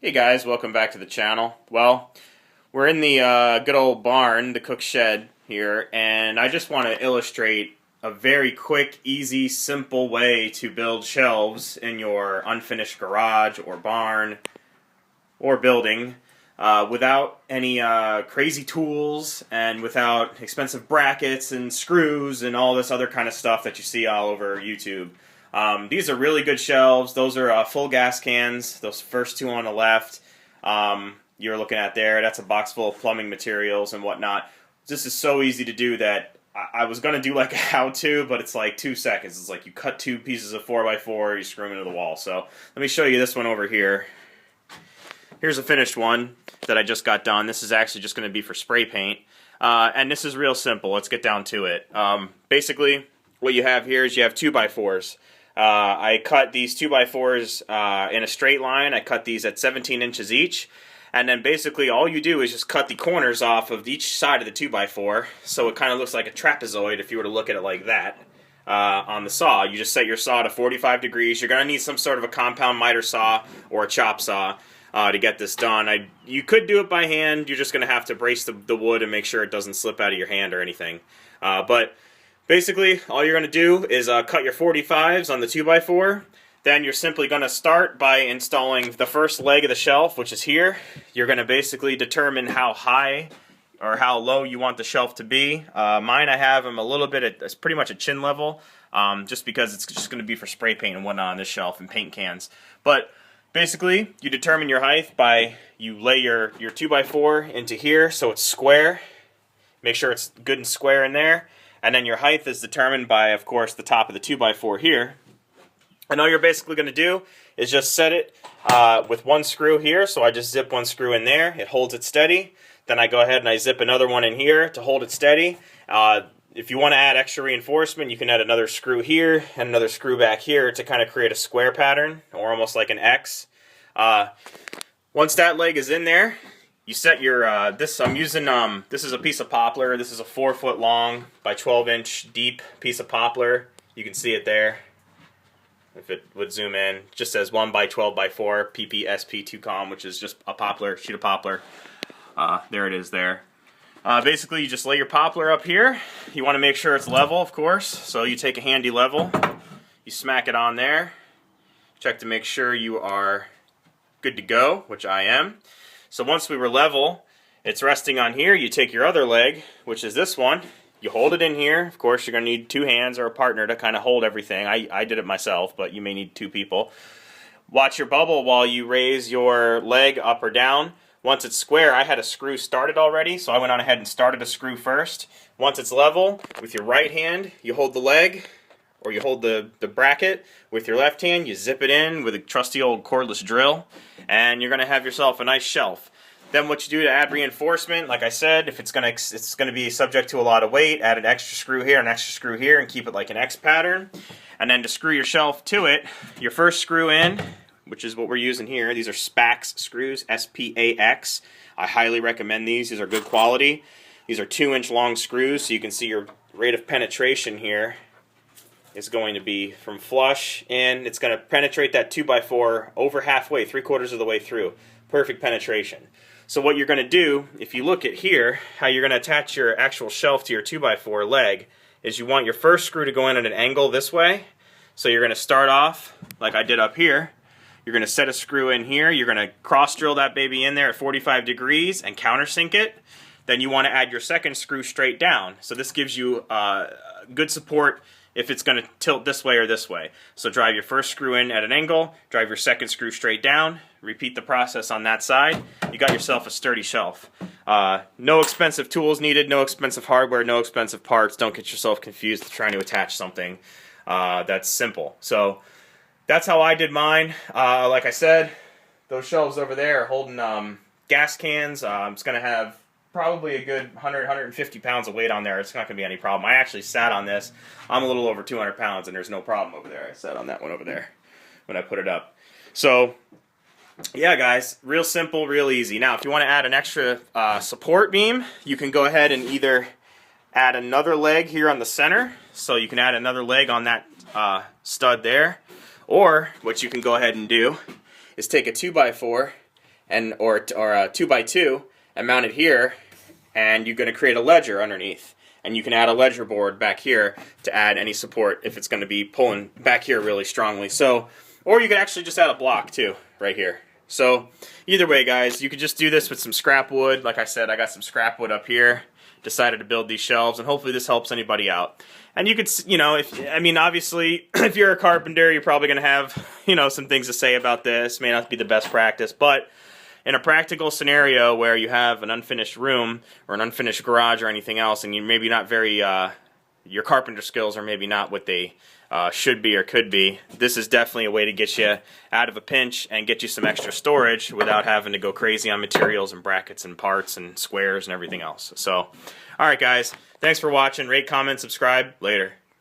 Hey guys, welcome back to the channel. Well, we're in the good old barn, the cook shed here, and I just want to illustrate a very quick, easy, simple way to build shelves in your unfinished garage or barn or building without any crazy tools and without expensive brackets and screws and all this other kind of stuff that you see all over YouTube. These are really good shelves. Those are full gas cans. Those first two on the left you're looking at there. That's a box full of plumbing materials and whatnot. This is so easy to do that I was going to do like a how-to, but it's like 2 seconds. It's like you cut two pieces of 4x4, you screw them into the wall. So let me show you this one over here. Here's a finished one that I just got done. This is actually just going to be for spray paint. And this is real simple. Let's get down to it. Basically, what you have here is you have 2x4s. I cut these 2x4s in a straight line. I cut these at 17 inches each. And then basically all you do is just cut the corners off of each side of the 2x4. So it kind of looks like a trapezoid if you were to look at it like that on the saw. You just set your saw to 45 degrees. You're going to need some sort of a compound miter saw or a chop saw to get this done. You could do it by hand. You're just going to have to brace the wood and make sure it doesn't slip out of your hand or anything. But basically, all you're going to do is cut your 45s on the 2x4. Then you're simply going to start by installing the first leg of the shelf, which is here. You're going to basically determine how high or how low you want the shelf to be. Mine, I have them a little bit it's pretty much a chin level, just because it's just going to be for spray paint and whatnot on this shelf and paint cans. But basically, you determine your height by you lay your 2x4 into here so it's square. Make sure it's good and square in there. And then your height is determined by, of course, the top of the 2x4 here. And all you're basically going to do is just set it with one screw here. So I just zip one screw in there. It holds it steady. Then I go ahead and I zip another one in here to hold it steady. If you want to add extra reinforcement, you can add another screw here and another screw back here to kind of create a square pattern, or almost like an X. Once that leg is in there, you set your, this I'm using, this is a piece of poplar. This is a 4-foot long by 12-inch deep piece of poplar. You can see it there. If it would zoom in, it just says 1 by 12 by 4 PPSP2Com, which is just a poplar, sheet of poplar. There it is there. Basically, you just lay your poplar up here. You want to make sure it's level, of course. So you take a handy level, you smack it on there. Check to make sure you are good to go, which I am. So once we were level, it's resting on here. You take your other leg, which is this one. You hold it in here. Of course, you're going to need 2 hands or a partner to kind of hold everything. I did it myself, but you may need 2 people. Watch your bubble while you raise your leg up or down. Once it's square, I had a screw started already, so I went on ahead and started a screw first. Once it's level, with your right hand, you hold the leg, or you hold the bracket. With your left hand, you zip it in with a trusty old cordless drill, and you're going to have yourself a nice shelf. Then what you do to add reinforcement, like I said, if it's going to be subject to a lot of weight, add an extra screw here, an extra screw here, and keep it like an X pattern. And then to screw your shelf to it, your first screw in, which is what we're using here. These are Spax screws, S-P-A-X. I highly recommend these. These are good quality. These are 2-inch long screws, so you can see your rate of penetration here is going to be from flush, and it's going to penetrate that 2x4 over halfway, 3/4 of the way through. Perfect penetration. So what you're going to do, if you look at here, how you're going to attach your actual shelf to your 2x4 leg, is you want your first screw to go in at an angle this way. So you're going to start off like I did up here. You're going to set a screw in here. You're going to cross drill that baby in there at 45 degrees and countersink it. Then you want to add your second screw straight down. So this gives you good support if it's going to tilt this way or this way. So drive your first screw in at an angle, drive your second screw straight down, repeat the process on that side. You got yourself a sturdy shelf. No expensive tools needed, no expensive hardware, no expensive parts. Don't get yourself confused trying to attach something that's simple. So that's how I did mine. Like I said, those shelves over there are holding gas cans. It's going to have probably a good 100-150 pounds of weight on there. It's not going to be any problem. I actually sat on this. I'm a little over 200 pounds, and there's no problem over there. I sat on that one over there when I put it up. So, yeah, guys, real simple, real easy. Now, if you want to add an extra support beam, you can go ahead and either add another leg here on the center. So you can add another leg on that stud there. Or what you can go ahead and do is take a 2x4 and or a 2x2 and mount it here, and you're going to create a ledger underneath. And you can add a ledger board back here to add any support if it's going to be pulling back here really strongly. So, or you could actually just add a block too, right here. So, either way, guys, you could just do this with some scrap wood. Like I said, I got some scrap wood up here. Decided to build these shelves, and hopefully this helps anybody out. And you could, you know, obviously, if you're a carpenter, you're probably going to have, some things to say about this. May not be the best practice, but in a practical scenario where you have an unfinished room or an unfinished garage or anything else, and you're maybe not very, your carpenter skills are maybe not what they should be or could be, this is definitely a way to get you out of a pinch and get you some extra storage without having to go crazy on materials and brackets and parts and squares and everything else. So, alright guys, thanks for watching. Rate, comment, subscribe. Later.